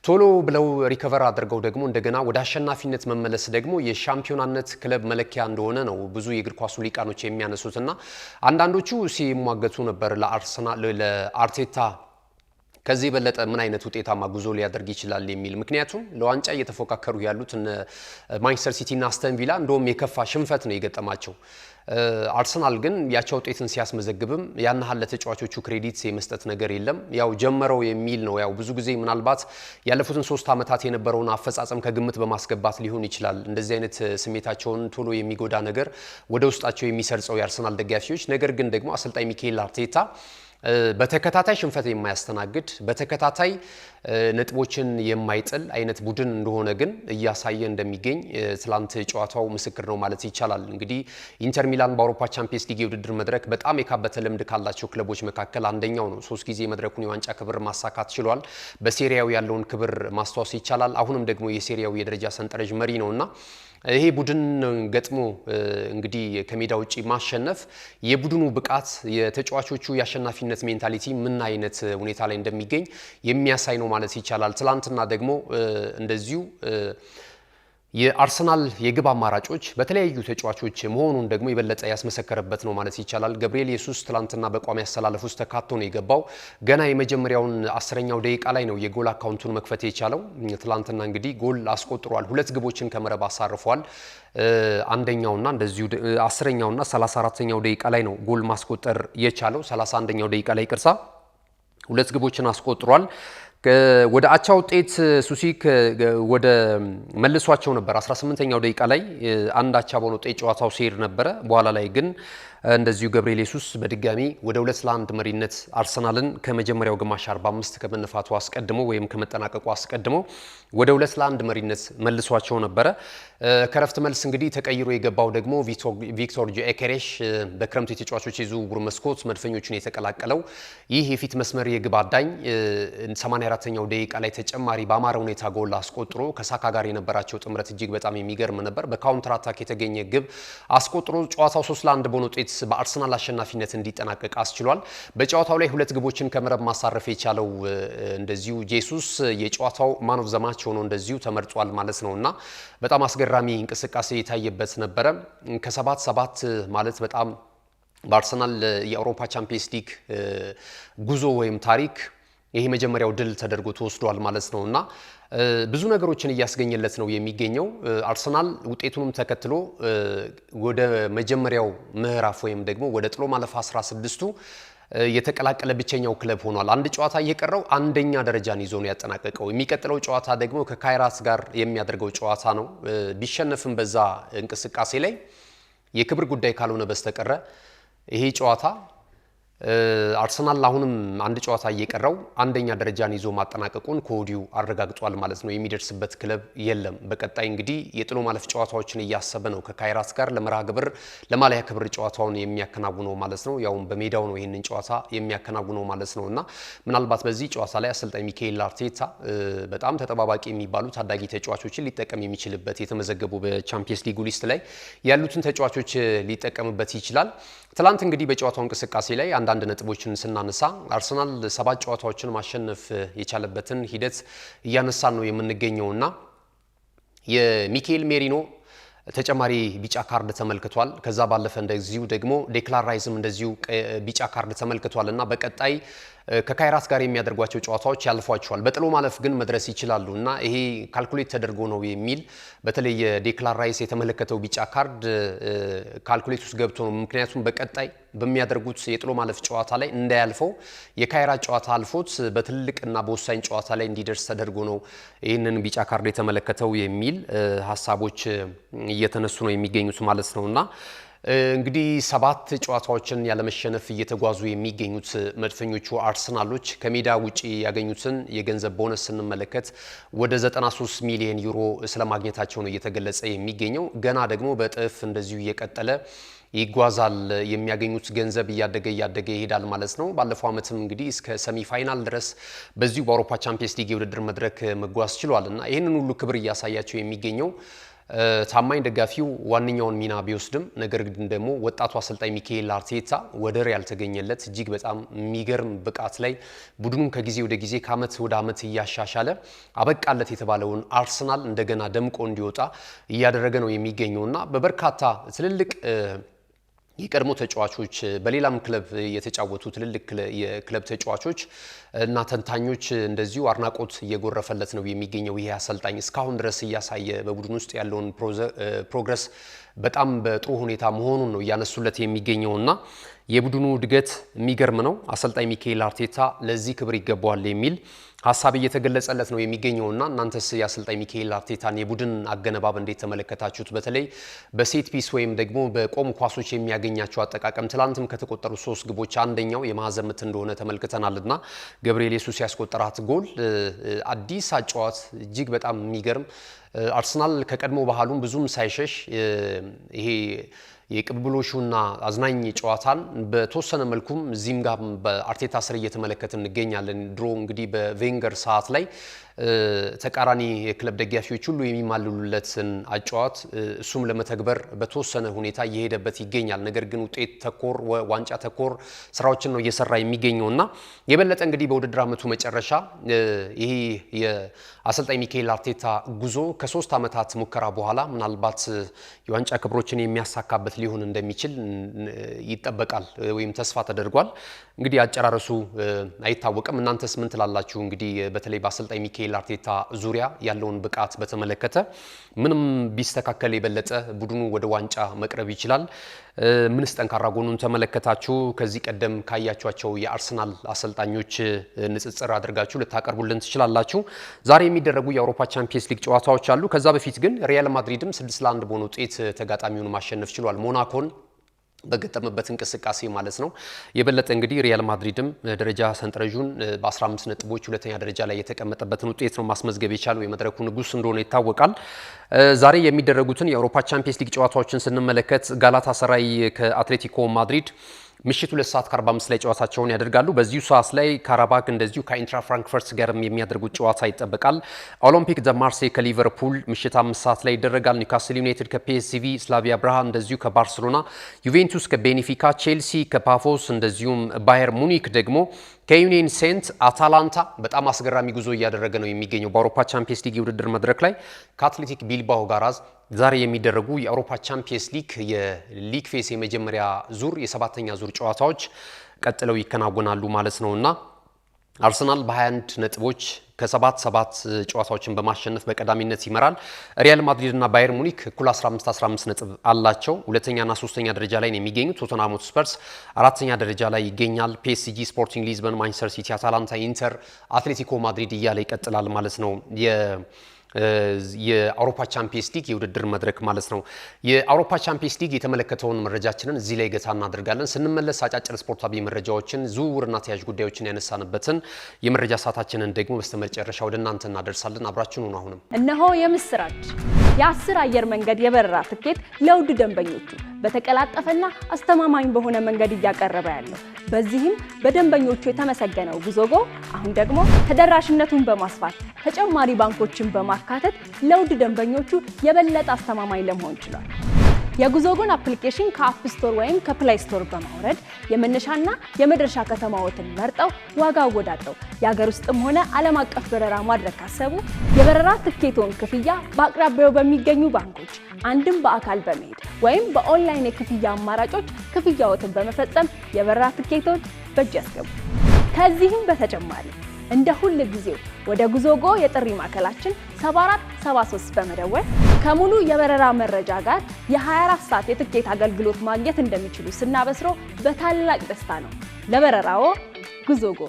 ቶሎ ብለው ሪከቨር አድርገው ደግሞ እንደገና ወደ አሸናፊነት መመለስ ደግሞ የሻምፒዮናነት ክለብ መለኪያ እንደሆነ ነው ብዙ የእግር ኳሱ ሊቃኖች የሚያነሱትና አንዳንዶቹ ሲሟገቱ ነበር ለአርቴታ ከዚህ በለጠ ምን አይነት ውጤታማ ጉዞ ሊያደርግ ይችላል የሚል። ምክንያቱም ለዋንጫ እየተፎካከሩ ያሉት ማንቸስተር ሲቲ እና አስተን ቪላ እንደውም የከፋ ሽንፈት ነው የገጠማቸው። አርሰናል ግን ያቻ ውጤትን ሲያስመዘግብም ያን ያህል ለተጫዋቾቹ ክሬዲት የመስጠት ነገር የለም። ያው ጀመረው የሚል ነው። ያው ብዙ ጊዜ ምናልባት ያለፉትን 3 ዓመታት የነበረውን አፈጻጸም ከግምት በማስገባት ሊሆን ይችላል እንደዚህ አይነት ስሜታቸውን ቶሎ የሚጎዳ ነገር ወደ ውስጣቸው የሚሰርጸው የአርሰናል ደጋፊዎች። ነገር ግን ደግሞ አሰልጣኝ ሚካኤል አርቴታ በተከታታይ ሽንፈት የማያስተናግድ በተከታታይ ነጥቦችን የማይጥል አይነት ቡድን እንደሆነ ግን እያሳየ እንደሚገኝ ትላንት ጨዋታው ምስክር ነው ማለት ይቻላል። እንግዲህ ኢንተር ሚላን በአውሮፓ ቻምፒየንስ ሊግ የውድድር መድረክ በጣም የካበተ ልምድ ካላቸው ክለቦች መካከል አንደኛው ነው። 3 ጊዜ መድረኩን የዋንጫ ክብር ማሳካት ችሏል። በሴሪያው ያለውን ክብር ማስታወስ ይቻላል። አሁንም ደግሞ የሴሪያው የደረጃ ሰንጠረዥ መሪ ነውና ይሄ ቡድን ገጥሞ እንግዲህ ከሜዳ ውጪ ማሸነፍ የቡድኑ ብቃት የተጫዋቾቹ የአሸናፊነት ሜንታሊቲ ምን አይነት ሁኔታ ላይ እንደሚገኝ የሚያሳይ ነው ማለት ይቻላል። ትላንትና ደግሞ እንደዚሁ የአርሰናል የግብ አማራጮች በተለያዩ ተጫዋቾች መሆኑን ደግሞ የበለጠ ያስመሰከረበት ነው ማለት ይቻላል። ገብርኤል ኢየሱስ ትላንትና በቋሚ አሰላለፍ ውስጥ ተካቶ ነው የገባው። ገና የመጀመሪያውን 10ኛው ደቂቃ ላይ ነው የጎል አካውንቱን መክፈት የቻለው። ትላንትና እንግዲህ ጎል አስቆጥሯል። 2 ግቦችን ከመረብ አሳርፏል። አንደኛውና እንደዚሁ 10ኛውና 34ኛው ደቂቃ ላይ ነው ጎል ማስቆጠር የቻለው። 31ኛው ደቂቃ ላይ ቅርሳ 2 ግቦችን አስቆጥሯል። ወደ አቻ ውጤት ሱሲክ ወደ መልሷቸው ነበር 18ኛው ደቂቃ ላይ አንድ አቻ በሆነ ውጤት ጨዋታው ሲሄድ ነበረ። በኋላ ላይ ግን እንደዚሁ ገብርኤል ኢየሱስ በድጋሚ ወደ 2-1 መሪነት አርሰናልን ከመጀመሪያው ግማሽ 45 ከመነፋቱ አስቀድሞ ወይም ከመጠናቀቁ አስቀድሞ ወደ 2-1 መሪነት መልሷቸው ነበረ። ከረፍት መልስ እንግዲህ ተቀይሮ የገባው ደግሞ ቪክቶር ጆኬሬሽ በክረምቱ የተጫዋቾች የዝውውር መስኮት መድፈኞቹን የተቀላቀለው ይህ የፊት መስመር የግብ አዳኝ 84ኛው ደቂቃ ላይ ተጨማሪ በአማረ ሁኔታ ጎል አስቆጥሮ ከሳካ ጋር የነበራቸው ጥምረት እጅግ በጣም የሚገርም ነበር። በካውንተር አታክ የተገኘ ግብ አስቆጥሮ ጨዋታው 3-1 በሆነ ውጤት በአርሰናል አሸናፊነት እንዲጠናቀቅ አስችሏል። በጨዋታው ላይ 2 ግቦችን ከመረብ ማሳረፍ የቻለው እንደዚሁ ጄሱስ የጨዋታው ማን ኦፍ ዘ ማች ሆኖ እንደዚሁ ተመርጧል ማለት ነውና በጣም አስገራሚ እንቅስቃሴ የታየበት ነበረ። ከ7-7 ማለት በጣም በአርሰናል የአውሮፓ ቻምፒየንስ ሊግ ጉዞ ወይም ታሪክ ይሄ መጀመሪያው ድል ተደርጎ ተወስዷል ማለት ነውና ብዙ ነገሮችን እያስገኘለት ነው የሚገኘው። አርሰናል ውጤቱንም ተከትሎ ወደ መጀመሪያው ምዕራፍ ወይም ደግሞ ወደ ጥሎ ማለፍ 16ቱ የተቀላቀለ ብቸኛው ክለብ ሆኗል። አንድ ጨዋታ እየቀረው አንደኛ ደረጃን ይዞ ነው ያጠናቀቀው። የሚቀጥለው ጨዋታ ደግሞ ከካይራት ጋር የሚያደርገው ጨዋታ ነው። ቢሸነፍም በዛ እንቅስቃሴ ላይ የክብር ጉዳይ ካልሆነ በስተቀረ ይሄ ጨዋታ አርሰናል አሁንም አንድ ጨዋታ እየቀረው አንደኛ ደረጃን ይዞ ማጠናቀቁን ከወዲሁ አረጋግጧል ማለት ነው። የሚደርስበት ክለብ የለም። በቀጣይ እንግዲህ የጥሎ ማለፍ ጨዋታዎችን እያሰበ ነው ከካይራት ጋር ለመርሃ ግብር ለማሊያ ክብር ጨዋታውን የሚያከናውነው ማለት ነው። ያውም በሜዳው ነው ይህንን ጨዋታ የሚያከናውነው ማለት ነው እና ምናልባት በዚህ ጨዋታ ላይ አሰልጣኝ ሚካኤል አርቴታ በጣም ተጠባባቂ የሚባሉ ታዳጊ ተጫዋቾችን ሊጠቀም የሚችልበት የተመዘገቡ በቻምፒየንስ ሊግ ሊስት ላይ ያሉትን ተጫዋቾች ሊጠቀምበት ይችላል። ትላንት እንግዲህ በጨዋታው እንቅስቃሴ ላይ አንዳንድ አንዳንድ ነጥቦችን ስናነሳ አርሰናል 7 ጨዋታዎችን ማሸነፍ የቻለበትን ሂደት እያነሳን ነው የምንገኘውና የሚካኤል ሜሪኖ ተጨማሪ ቢጫ ካርድ ተመልክቷል። ከዛ ባለፈ እንደዚሁ ደግሞ ዴክላን ራይስም እንደዚሁ ቢጫ ካርድ ተመልክቷልና በቀጣይ ከካይራት ጋር የሚያደርጓቸው ጨዋታዎች ያልፏቸዋል። በጥሎ ማለፍ ግን መድረስ ይችላሉና ይሄ ካልኩሌት ተደርጎ ነው የሚል በተለይ የዴክላን ራይስ የተመለከተው ቢጫ ካርድ ካልኩሌት ውስጥ ገብቶ ነው። ምክንያቱም በቀጣይ በሚያደርጉት የጥሎ ማለፍ ጨዋታ ላይ እንዳያልፈው የካይራት ጨዋታ አልፎት በትልቅና በወሳኝ ጨዋታ ላይ እንዲደርስ ተደርጎ ነው ይህንን ቢጫ ካርድ የተመለከተው የሚል ሀሳቦች እየተነሱ ነው የሚገኙት ማለት ነውና እንግዲህ 7 ጨዋታዎችን ያለመሸነፍ እየተጓዙ የሚገኙት መድፈኞቹ አርሰናሎች ከሜዳ ውጪ ያገኙትን የገንዘብ ቦነስ ስንመለከት ወደ 93 ሚሊዮን ዩሮ ስለማግኘታቸው ነው እየተገለጸ የሚገኘው። ገና ደግሞ በጥፍ እንደዚሁ እየቀጠለ ይጓዛል። የሚያገኙት ገንዘብ እያደገ ይሄዳል ማለት ነው። ባለፈው ዓመትም እንግዲህ እስከ ሰሚ ፋይናል ድረስ በዚሁ በአውሮፓ ቻምፒየንስ ሊግ የውድድር መድረክ መጓዝ ችሏልና ይህንን ሁሉ ክብር እያሳያቸው የሚገኘው ታማኝ ደጋፊው ዋነኛውን ሚና ቢወስድም ነገር ግን ደግሞ ወጣቱ አሰልጣኝ ሚካኤል አርቴታ ወደር ያልተገኘለት እጅግ በጣም የሚገርም ብቃት ላይ ቡድኑን ከጊዜ ወደ ጊዜ ከዓመት ወደ ዓመት እያሻሻለ አበቃለት የተባለውን አርሰናል እንደገና ደምቆ እንዲወጣ እያደረገ ነው የሚገኘውና በበርካታ ትልልቅ የቀድሞ ተጫዋቾች በሌላም ክለብ የተጫወቱ ትልልቅ የክለብ ተጫዋቾች እና ተንታኞች እንደዚሁ አድናቆት እየጎረፈለት ነው የሚገኘው። ይሄ አሰልጣኝ እስካሁን ድረስ እያሳየ በቡድን ውስጥ ያለውን ፕሮግረስ በጣም በጥሩ ሁኔታ መሆኑን ነው እያነሱለት የሚገኘውና የቡድኑ እድገት የሚገርም ነው። አሰልጣኝ ሚካኤል አርቴታ ለዚህ ክብር ይገባዋል የሚል ሐሳብ እየተገለጸለት ነው የሚገኘውና እናንተስ የአሰልጣኝ ሚካኤል አርቴታን የቡድን አገነባብ እንዴት ተመለከታችሁት? በተለይ በሴት ፒስ ወይም ደግሞ በቆም ኳሶች የሚያገኛቸው አጠቃቀም ትላንትም ከተቆጠሩ 3 ግቦች አንደኛው የማዕዘን ምት እንደሆነ ተመልክተናልና ገብርኤል ኢየሱስ ያስቆጠራት ጎል አዲስ አጫዋት እጅግ በጣም የሚገርም አርሰናል ከቀድሞ ባህሉም ብዙም ሳይሸሽ ይሄ የቅብብሎሹና አዝናኝ ጨዋታን በተወሰነ መልኩም እዚህም ጋር በአርቴታ ስር እየተመለከትን እንገኛለን። ድሮ እንግዲህ በቬንገር ሰዓት ላይ ተቃራኒ የክለብ ደጋፊዎች ሁሉ የሚማልሉለትን አጫዋት እሱም ለመተግበር በተወሰነ ሁኔታ እየሄደበት ይገኛል። ነገር ግን ውጤት ተኮር ዋንጫ ተኮር ስራዎችን ነው እየሰራ የሚገኘውና የበለጠ እንግዲህ በውድድር ዓመቱ መጨረሻ ይሄ የአሰልጣኝ ሚካኤል አርቴታ ጉዞ ከ3 ዓመታት ሙከራ በኋላ ምናልባት የዋንጫ ክብሮችን የሚያሳካበት ሊሆን እንደሚችል ይጠበቃል ወይም ተስፋ ተደርጓል። እንግዲህ አጨራረሱ አይታወቅም። እናንተስ ምን ትላላችሁ? እንግዲህ በተለይ በአሰልጣኝ ሚካኤል አርቴታ ዙሪያ ያለውን ብቃት በተመለከተ ምንም ቢስተካከል የበለጠ ቡድኑ ወደ ዋንጫ መቅረብ ይችላል? ምንስ ጠንካራ ጎኑን ተመለከታችሁ? ከዚህ ቀደም ካያችኋቸው የአርሰናል አሰልጣኞች ንጽጽር አድርጋችሁ ልታቀርቡልን ትችላላችሁ። ዛሬ የሚደረጉ የአውሮፓ ቻምፒየንስ ሊግ ጨዋታዎች አሉ። ከዛ በፊት ግን ሪያል ማድሪድም 6-1 በሆነ ውጤት ተጋጣሚውን ማሸነፍ ችሏል። ሞናኮን በገጠመበት እንቅስቃሴ ማለት ነው። የበለጠ እንግዲህ ሪያል ማድሪድም ደረጃ ሰንጠረዡን በ15 ነጥቦች ሁለተኛ ደረጃ ላይ የተቀመጠበትን ውጤት ነው ማስመዝገብ የቻለው። የመድረኩ ንጉስ እንደሆነ ይታወቃል። ዛሬ የሚደረጉትን የአውሮፓ ቻምፒየንስ ሊግ ጨዋታዎችን ስንመለከት ጋላታሳራይ ከአትሌቲኮ ማድሪድ ምሽት 2:45 ላይ ጨዋታቸውን ያደርጋሉ። በዚሁ ሰዓት ላይ ካራባክ እንደዚሁ ከኢንትራ ፍራንክፈርት ጋርም የሚያደርጉት ጨዋታ ይጠበቃል። ኦሎምፒክ ደ ማርሴይ ከሊቨርፑል ምሽት 5 ሰዓት ላይ ይደረጋል። ኒውካስል ዩናይትድ ከፒኤስቪ፣ ስላቪያ ብራሃ እንደዚሁ ከባርሴሎና፣ ዩቬንቱስ ከቤኔፊካ፣ ቼልሲ ከፓፎስ እንደዚሁም ባየር ሙኒክ ደግሞ ከዩኒየን ሴንት፣ አታላንታ በጣም አስገራሚ ጉዞ እያደረገ ነው የሚገኘው በአውሮፓ ቻምፒየንስ ሊግ የውድድር መድረክ ላይ ከአትሌቲክ ቢልባኦ ጋር ዛሬ የሚደረጉ የአውሮፓ ቻምፒየንስ ሊግ የሊግ ፌስ የመጀመሪያ ዙር የ7ኛ ዙር ጨዋታዎች ቀጥለው ይከናወናሉ ማለት ነውና አርሰናል በ21 ነጥቦች ከ7 ጨዋታዎችን በማሸነፍ በቀዳሚነት ይመራል። ሪያል ማድሪድ እና ባየር ሙኒክ እኩል 15 ነጥብ አላቸው። ሁለተኛና ሶስተኛ ደረጃ ላይ ነው የሚገኙት። ቶተንሃም ሆትስፐርስ አራተኛ ደረጃ ላይ ይገኛል። ፒኤስጂ፣ ስፖርቲንግ ሊዝበን፣ ማንቸስተር ሲቲ፣ አታላንታ፣ ኢንተር፣ አትሌቲኮ ማድሪድ እያለ ይቀጥላል ማለት ነው። የአውሮፓ ቻምፒየንስ ሊግ የውድድር መድረክ ማለት ነው። የአውሮፓ ቻምፒየንስ ሊግ የተመለከተውን መረጃችንን እዚህ ላይ ገታ እናደርጋለን። ስንመለስ አጫጭር ስፖርታዊ መረጃዎችን፣ ዝውውርና ተያያዥ ጉዳዮችን ያነሳንበትን የመረጃ ሰዓታችንን ደግሞ በስተመጨረሻ ወደ እናንተ እናደርሳለን። አብራችሁን ሁኑ። አሁንም እነሆ የምስራች! የ10 አየር መንገድ የበረራ ትኬት ለውድ ደንበኞቹ በተቀላጠፈና አስተማማኝ በሆነ መንገድ እያቀረበ ያለው። በዚህም በደንበኞቹ የተመሰገነው ጉዞጎ አሁን ደግሞ ተደራሽነቱን በማስፋት ተጨማሪ ባንኮችን በማካተት ለውድ ደንበኞቹ የበለጠ አስተማማኝ ለመሆን ችሏል። የጉዞጎን አፕሊኬሽን ከአፕ ስቶር ወይም ከፕሌይ ስቶር በማውረድ የመነሻና የመድረሻ ከተማዎትን መርጠው ዋጋ አወዳድረው የሀገር ውስጥም ሆነ ዓለም አቀፍ በረራ ማድረግ ካሰቡ የበረራ ትኬቶን ክፍያ በአቅራቢያው በሚገኙ ባንኮች አንድም በአካል በመሄድ ወይም በኦንላይን የክፍያ አማራጮች ክፍያዎትን በመፈጸም የበረራ ትኬቶች በእጅ ያስገቡ። ከዚህም በተጨማሪ እንደ ሁሉ ጊዜው ወደ ጉዞጎ የጥሪ ማዕከላችን 7473 በመደወል ከሙሉ የበረራ መረጃ ጋር የ24 ሰዓት የትኬት አገልግሎት ማግኘት እንደሚችሉ ስናበስሮ በታላቅ ደስታ ነው። ለበረራዎ ጉዞጎ።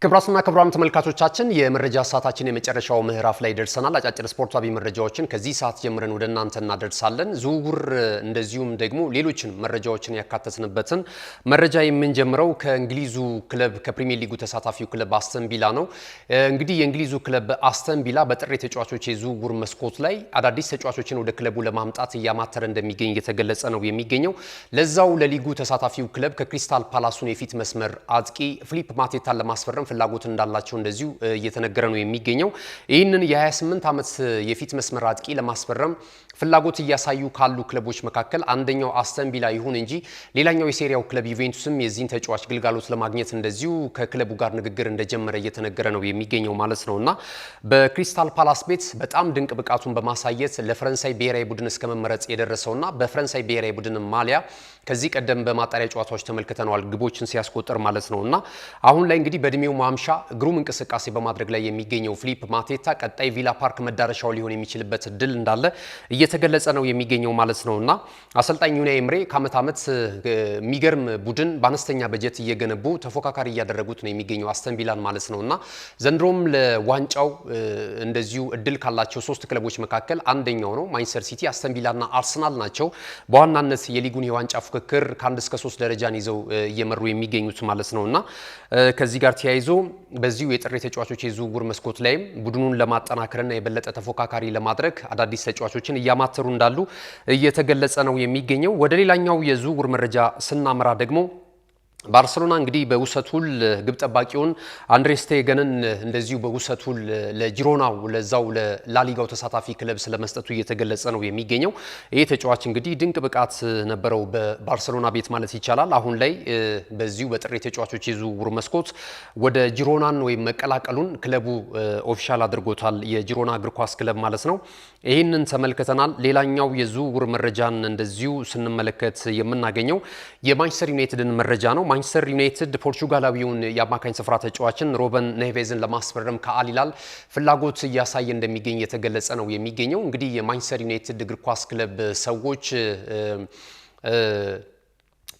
ክብራትና ክብራም ተመልካቾቻችን የመረጃ ሰዓታችን የመጨረሻው ምዕራፍ ላይ ደርሰናል። አጫጭር ስፖርታዊ መረጃዎችን ከዚህ ሰዓት ጀምረን ወደ እናንተ እናደርሳለን። ዝውውር እንደዚሁም ደግሞ ሌሎችን መረጃዎችን ያካተትንበትን መረጃ የምንጀምረው ከእንግሊዙ ክለብ ከፕሪሚየር ሊጉ ተሳታፊው ክለብ አስተን ቪላ ነው። እንግዲህ የእንግሊዙ ክለብ አስተን ቪላ በጥር ተጫዋቾች የዝውውር መስኮት ላይ አዳዲስ ተጫዋቾችን ወደ ክለቡ ለማምጣት እያማተረ እንደሚገኝ እየተገለጸ ነው የሚገኘው። ለዛው ለሊጉ ተሳታፊው ክለብ ከክሪስታል ፓላሱን የፊት መስመር አጥቂ ፊሊፕ ማቴታን ለማስፈረም ፍላጎት እንዳላቸው እንደዚሁ እየተነገረ ነው የሚገኘው። ይህንን የ28 ዓመት የፊት መስመር አጥቂ ለማስፈረም ፍላጎት እያሳዩ ካሉ ክለቦች መካከል አንደኛው አስተን ቪላ ይሁን እንጂ ሌላኛው የሴሪያው ክለብ ዩቬንቱስም የዚህን ተጫዋች ግልጋሎት ለማግኘት እንደዚሁ ከክለቡ ጋር ንግግር እንደጀመረ እየተነገረ ነው የሚገኘው ማለት ነውና በክሪስታል ፓላስ ቤት በጣም ድንቅ ብቃቱን በማሳየት ለፈረንሳይ ብሔራዊ ቡድን እስከ መመረጥ የደረሰውና በፈረንሳይ ብሔራዊ ቡድን ማሊያ ከዚህ ቀደም በማጣሪያ ጨዋታዎች ተመልክተናል ግቦችን ሲያስቆጥር ማለት ነውና አሁን ላይ እንግዲህ በእድሜው ማምሻ ግሩም እንቅስቃሴ በማድረግ ላይ የሚገኘው ፊሊፕ ማቴታ ቀጣይ ቪላ ፓርክ መዳረሻው ሊሆን የሚችልበት እድል እንዳለ እየተገለጸ ነው የሚገኘው ማለት ነውና አሰልጣኝ ዩናይ ኤምሬ ከዓመት ዓመት የሚገርም ቡድን በአነስተኛ በጀት እየገነቡ ተፎካካሪ እያደረጉት ነው የሚገኘው አስተን ቪላን ማለት ነውና ዘንድሮም ለዋንጫው እንደዚሁ እድል ካላቸው ሶስት ክለቦች መካከል አንደኛው ነው ማንቸስተር ሲቲ፣ አስተን ቪላና አርሰናል ናቸው በዋናነት የሊጉን የዋንጫ ፉክክር ከ1 እስከ 3 ደረጃን ይዘው እየመሩ የሚገኙት ማለት ነውና ከዚህ ጋር ተያይዞ በዚሁ የጥር ተጫዋቾች የዝውውር መስኮት ላይም ቡድኑን ለማጠናከርና የበለጠ ተፎካካሪ ለማድረግ አዳዲስ ተጫዋቾችን እያማተሩ እንዳሉ እየተገለጸ ነው የሚገኘው። ወደ ሌላኛው የዝውውር መረጃ ስናመራ ደግሞ ባርሴሎና እንግዲህ በውሰቱል ግብ ጠባቂውን አንድሬ ስቴገንን እንደዚሁ በውሰቱል ለጂሮናው ለዛው ለላሊጋው ተሳታፊ ክለብ ስለመስጠቱ እየተገለጸ ነው የሚገኘው። ይህ ተጫዋች እንግዲህ ድንቅ ብቃት ነበረው በባርሴሎና ቤት ማለት ይቻላል። አሁን ላይ በዚሁ በጥር ተጫዋቾች የዝውውር መስኮት ወደ ጂሮናን ወይም መቀላቀሉን ክለቡ ኦፊሻል አድርጎታል። የጂሮና እግር ኳስ ክለብ ማለት ነው። ይህንን ተመልክተናል። ሌላኛው የዝውውር መረጃን እንደዚሁ ስንመለከት የምናገኘው የማንቸስተር ዩናይትድን መረጃ ነው። ማንቸስተር ዩናይትድ ፖርቹጋላዊውን የአማካኝ ስፍራ ተጫዋችን ሮበን ኔቬዝን ለማስፈረም ከአል ሂላል ፍላጎት እያሳየ እንደሚገኝ የተገለጸ ነው የሚገኘው። እንግዲህ የማንቸስተር ዩናይትድ እግር ኳስ ክለብ ሰዎች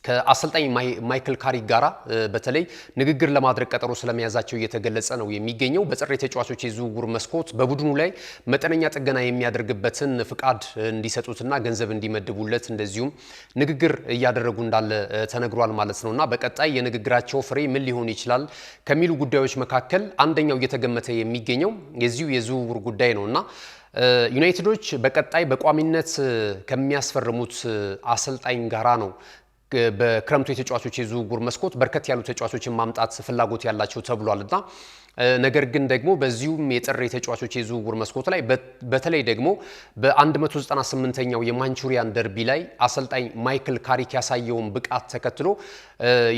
ከአሰልጣኝ ማይክል ካሪክ ጋራ በተለይ ንግግር ለማድረግ ቀጠሮ ስለመያዛቸው እየተገለጸ ነው የሚገኘው። በጥር ተጫዋቾች የዝውውር መስኮት በቡድኑ ላይ መጠነኛ ጥገና የሚያደርግበትን ፍቃድ እንዲሰጡትና ገንዘብ እንዲመድቡለት እንደዚሁም ንግግር እያደረጉ እንዳለ ተነግሯል ማለት ነውና በቀጣይ የንግግራቸው ፍሬ ምን ሊሆን ይችላል ከሚሉ ጉዳዮች መካከል አንደኛው እየተገመተ የሚገኘው የዚሁ የዝውውር ጉዳይ ነውና ዩናይትዶች በቀጣይ በቋሚነት ከሚያስፈርሙት አሰልጣኝ ጋራ ነው በክረምቱ የተጫዋቾች የዝውውር መስኮት በርከት ያሉ ተጫዋቾችን ማምጣት ፍላጎት ያላቸው ተብሏልና ነገር ግን ደግሞ በዚሁም የጥር ተጫዋቾች የዝውውር መስኮት ላይ በተለይ ደግሞ በ198ኛው የማንቹሪያን ደርቢ ላይ አሰልጣኝ ማይክል ካሪክ ያሳየውን ብቃት ተከትሎ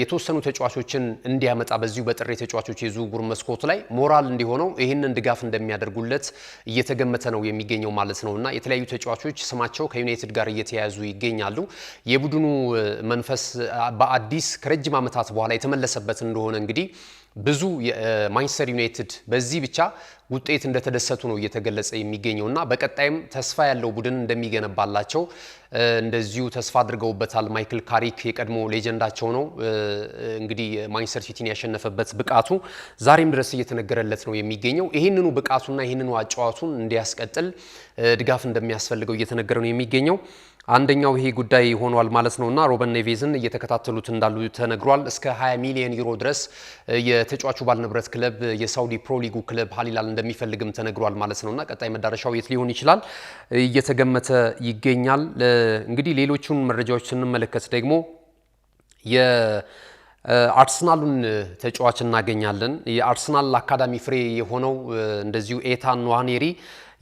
የተወሰኑ ተጫዋቾችን እንዲያመጣ በዚሁ በጥር ተጫዋቾች የዝውውር መስኮት ላይ ሞራል እንዲሆነው ይህንን ድጋፍ እንደሚያደርጉለት እየተገመተ ነው የሚገኘው ማለት ነውና የተለያዩ ተጫዋቾች ስማቸው ከዩናይትድ ጋር እየተያያዙ ይገኛሉ። የቡድኑ መንፈስ በአዲስ ከረጅም ዓመታት በኋላ የተመለሰበት እንደሆነ እንግዲህ ብዙ ማንቸስተር ዩናይትድ በዚህ ብቻ ውጤት እንደተደሰቱ ነው እየተገለጸ የሚገኘውና በቀጣይም ተስፋ ያለው ቡድን እንደሚገነባላቸው እንደዚሁ ተስፋ አድርገውበታል። ማይክል ካሪክ የቀድሞ ሌጀንዳቸው ነው። እንግዲህ ማንቸስተር ሲቲን ያሸነፈበት ብቃቱ ዛሬም ድረስ እየተነገረለት ነው የሚገኘው። ይህንኑ ብቃቱና ይህንኑ አጫዋቱን እንዲያስቀጥል ድጋፍ እንደሚያስፈልገው እየተነገረ ነው የሚገኘው። አንደኛው ይሄ ጉዳይ ሆኗል ማለት ነውና ሮበን ኔቬዝን እየተከታተሉት እንዳሉ ተነግሯል። እስከ 20 ሚሊዮን ዩሮ ድረስ የተጫዋቹ ባለንብረት ክለብ የሳውዲ ፕሮ ሊጉ ክለብ አል ሂላል እንደሚፈልግም ተነግሯል ማለት ነውና ቀጣይ መዳረሻው የት ሊሆን ይችላል እየተገመተ ይገኛል። እንግዲህ ሌሎቹን መረጃዎች ስንመለከት ደግሞ አርሰናሉን ተጫዋች እናገኛለን። የአርሰናል አካዳሚ ፍሬ የሆነው እንደዚሁ ኤታን ንዋኔሪ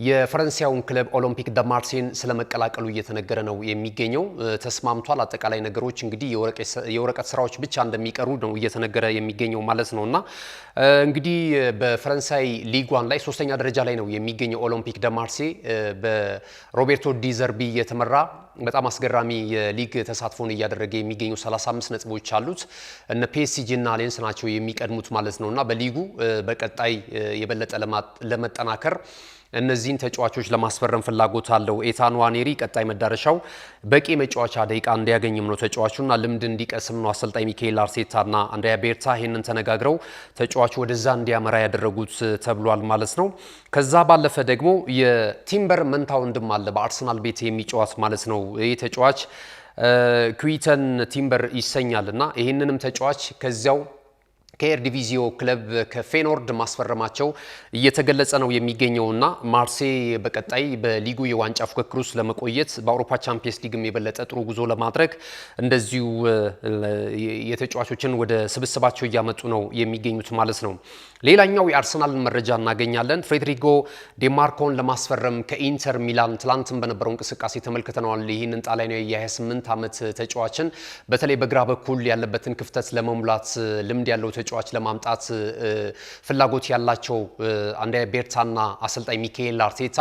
የፈረንሳዩን ክለብ ኦሎምፒክ ደ ማርሴይን ስለመቀላቀሉ እየተነገረ ነው የሚገኘው። ተስማምቷል። አጠቃላይ ነገሮች እንግዲህ የወረቀት ስራዎች ብቻ እንደሚቀሩ ነው እየተነገረ የሚገኘው ማለት ነውና እንግዲህ በፈረንሳይ ሊግ 1 ላይ 3ኛ ደረጃ ላይ ነው የሚገኘው ኦሎምፒክ ደ ማርሴይ በሮቤርቶ ዲ ዘርቢ የተመራ በጣም አስገራሚ የሊግ ተሳትፎን እያደረገ የሚገኙ 35 ነጥቦች አሉት። እነ ፒኤስጂ እና ሌንስ ናቸው የሚቀድሙት ማለት ነውና በሊጉ በቀጣይ የበለጠ ለመጠናከር እነዚህን ተጫዋቾች ለማስፈረም ፍላጎት አለው ኤታን ንዋኔሪ። ቀጣይ መዳረሻው በቂ መጫወቻ ደቂቃ እንዲያገኝም ነው ተጫዋቹና ልምድ እንዲቀስም ነው አሰልጣኝ ሚካኤል አርቴታና አንድሪያ ቤርታ ይሄንን ተነጋግረው ተጫዋቹ ወደዛ እንዲያመራ ያደረጉት ተብሏል ማለት ነው። ከዛ ባለፈ ደግሞ የቲምበር መንታ ወንድም አለ በአርሰናል ቤት የሚጫወት ማለት ነው። ይህ ተጫዋች ኩዊተን ቲምበር ይሰኛልና ይህንንም ተጫዋች ከዚያው ከኤርዲቪዚዮ ክለብ ከፌኖርድ ማስፈረማቸው እየተገለጸ ነው የሚገኘውና ማርሴይ በቀጣይ በሊጉ የዋንጫ ፉክክር ውስጥ ለመቆየት በአውሮፓ ቻምፒየንስ ሊግም የበለጠ ጥሩ ጉዞ ለማድረግ እንደዚሁ የተጫዋቾችን ወደ ስብስባቸው እያመጡ ነው የሚገኙት ማለት ነው። ሌላኛው የአርሰናልን መረጃ እናገኛለን። ፍሬድሪጎ ዴማርኮን ለማስፈረም ከኢንተር ሚላን ትላንትም በነበረው እንቅስቃሴ ተመልክተናል። ይህንን ጣሊያናዊ የ28 ዓመት ተጫዋችን በተለይ በግራ በኩል ያለበትን ክፍተት ለመሙላት ልምድ ያለው ተጫዋች ለማምጣት ፍላጎት ያላቸው አንድሪያ ቤርታና አሰልጣኝ ሚካኤል አርቴታ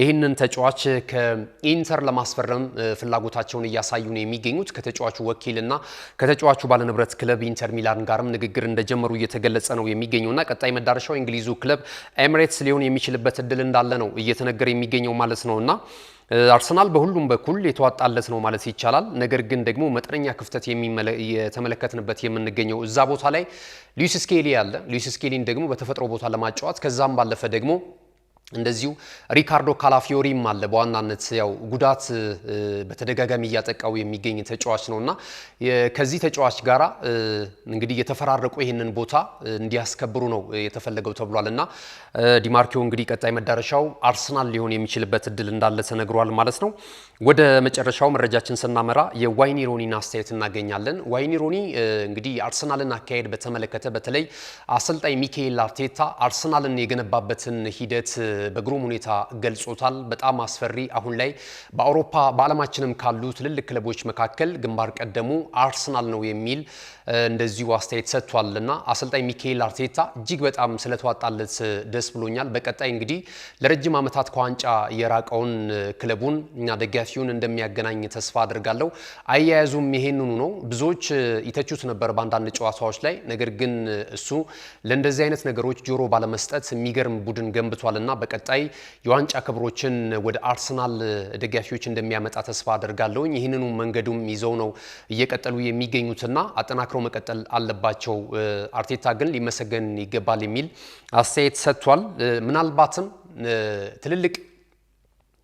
ይህንን ተጫዋች ከኢንተር ለማስፈረም ፍላጎታቸውን እያሳዩ ነው የሚገኙት። ከተጫዋቹ ወኪልና ከተጫዋቹ ባለንብረት ክለብ ኢንተር ሚላን ጋርም ንግግር እንደጀመሩ እየተገለጸ ነው የሚገኘውና ቀጣይ መዳረሻው እንግሊዙ ክለብ ኤሚሬትስ ሊሆን የሚችልበት እድል እንዳለ ነው እየተነገረ የሚገኘው ማለት ነውና አርሰናል በሁሉም በኩል የተዋጣለት ነው ማለት ይቻላል። ነገር ግን ደግሞ መጠነኛ ክፍተት የተመለከትንበት የምንገኘው እዛ ቦታ ላይ ሉዊስ ስኬሊ አለ። ሉዊስ ስኬሊን ደግሞ በተፈጥሮ ቦታ ለማጫወት ከዛም ባለፈ ደግሞ እንደዚሁ ሪካርዶ ካላፊዮሪም አለ። በዋናነት ያው ጉዳት በተደጋጋሚ እያጠቃው የሚገኝ ተጫዋች ነውና ከዚህ ተጫዋች ጋራ እንግዲህ የተፈራረቁ ይህንን ቦታ እንዲያስከብሩ ነው የተፈለገው ተብሏልና ዲማርኪዮ እንግዲህ ቀጣይ መዳረሻው አርሰናል ሊሆን የሚችልበት እድል እንዳለ ተነግሯል ማለት ነው። ወደ መጨረሻው መረጃችን ስናመራ የዋይኒ ሮኒን አስተያየት እናገኛለን። ዋይኒ ሮኒ እንግዲህ አርሰናልን አካሄድ በተመለከተ በተለይ አሰልጣኝ ሚካኤል አርቴታ አርሰናልን የገነባበትን ሂደት በግሩም ሁኔታ ገልጾታል። በጣም አስፈሪ አሁን ላይ በአውሮፓ በዓለማችንም ካሉ ትልልቅ ክለቦች መካከል ግንባር ቀደሙ አርሰናል ነው የሚል እንደዚሁ አስተያየት ሰጥቷልና አሰልጣኝ ሚካኤል አርቴታ እጅግ በጣም ስለተዋጣለት ደስ ብሎኛል። በቀጣይ እንግዲህ ለረጅም ዓመታት ከዋንጫ የራቀውን ክለቡን እና ደጋፊውን እንደሚያገናኝ ተስፋ አድርጋለሁ። አያያዙም ይሄንኑ ነው። ብዙዎች ይተቹት ነበር በአንዳንድ ጨዋታዎች ላይ። ነገር ግን እሱ ለእንደዚህ አይነት ነገሮች ጆሮ ባለመስጠት የሚገርም ቡድን ገንብቷልና በቀጣይ የዋንጫ ክብሮችን ወደ አርሰናል ደጋፊዎች እንደሚያመጣ ተስፋ አድርጋለሁ። ይህንኑ መንገዱም ይዘው ነው እየቀጠሉ የሚገኙትና አጠናክረው መቀጠል አለባቸው። አርቴታ ግን ሊመሰገን ይገባል የሚል አስተያየት ሰጥቷል። ምናልባትም ትልልቅ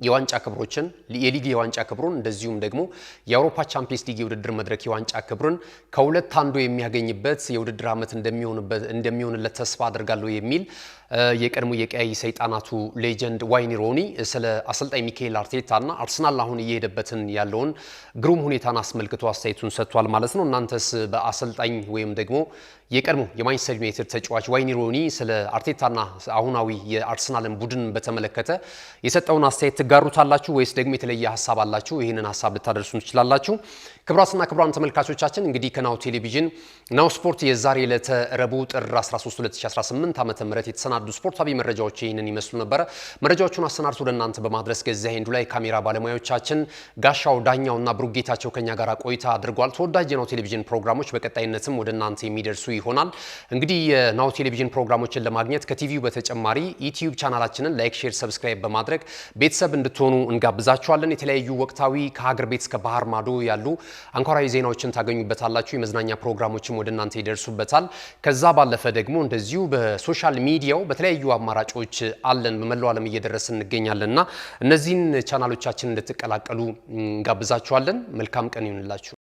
የዋንጫ ክብሮችን የሊግ የዋንጫ ክብሩን እንደዚሁም ደግሞ የአውሮፓ ቻምፒየንስ ሊግ የውድድር መድረክ የዋንጫ ክብሩን ከሁለት አንዱ የሚያገኝበት የውድድር ዓመት እንደሚሆንለት ተስፋ አድርጋለሁ የሚል የቀድሞ የቀይ ሰይጣናቱ ሌጀንድ ዋይኒ ሮኒ ስለ አሰልጣኝ ሚካኤል አርቴታና አርሰናል አሁን እየሄደበትን ያለውን ግሩም ሁኔታን አስመልክቶ አስተያየቱን ሰጥቷል ማለት ነው። እናንተስ በአሰልጣኝ ወይም ደግሞ የቀድሞ የማንቸስተር ዩናይትድ ተጫዋች ዋይኒ ሮኒ ስለ አርቴታና አሁናዊ የአርሰናልን ቡድን በተመለከተ የሰጠውን አስተያየት ትጋሩታላችሁ ወይስ ደግሞ የተለየ ሀሳብ አላችሁ? ይህንን ሀሳብ ልታደርሱን ትችላላችሁ። ክቡራትና ክቡራን ተመልካቾቻችን እንግዲህ ከናሁ ቴሌቪዥን ናሁ ስፖርት የዛሬ ዕለተ ረቡዕ ጥር 13 2018 ዓ.ም የተሰናዱ ስፖርታዊ መረጃዎች ይህንን ይመስሉ ነበር። መረጃዎቹን አሰናድቶ ለእናንተ በማድረስ ገዛ ሄንዱ ላይ ካሜራ ባለሙያዎቻችን ጋሻው ዳኛውና ብሩጌታቸው ከኛ ጋር ቆይታ አድርጓል። ተወዳጅ የናሁ ቴሌቪዥን ፕሮግራሞች በቀጣይነትም ወደ እናንተ የሚደርሱ ይሆናል። እንግዲህ የናሁ ቴሌቪዥን ፕሮግራሞችን ለማግኘት ከቲቪው በተጨማሪ ዩቲዩብ ቻናላችንን ላይክ፣ ሼር፣ ሰብስክራይብ በማድረግ ቤተሰብ እንድትሆኑ እንጋብዛችኋለን። የተለያዩ ወቅታዊ ከሀገር ቤት እስከ ባህር ማዶ ያሉ አንኳራዊ ዜናዎችን ታገኙበታላችሁ። የመዝናኛ ፕሮግራሞችም ወደ እናንተ ይደርሱበታል። ከዛ ባለፈ ደግሞ እንደዚሁ በሶሻል ሚዲያው በተለያዩ አማራጮች አለን በመላው ዓለም እየደረስን እንገኛለንና እነዚህን ቻናሎቻችን እንድትቀላቀሉ እንጋብዛችኋለን። መልካም ቀን ይሁንላችሁ።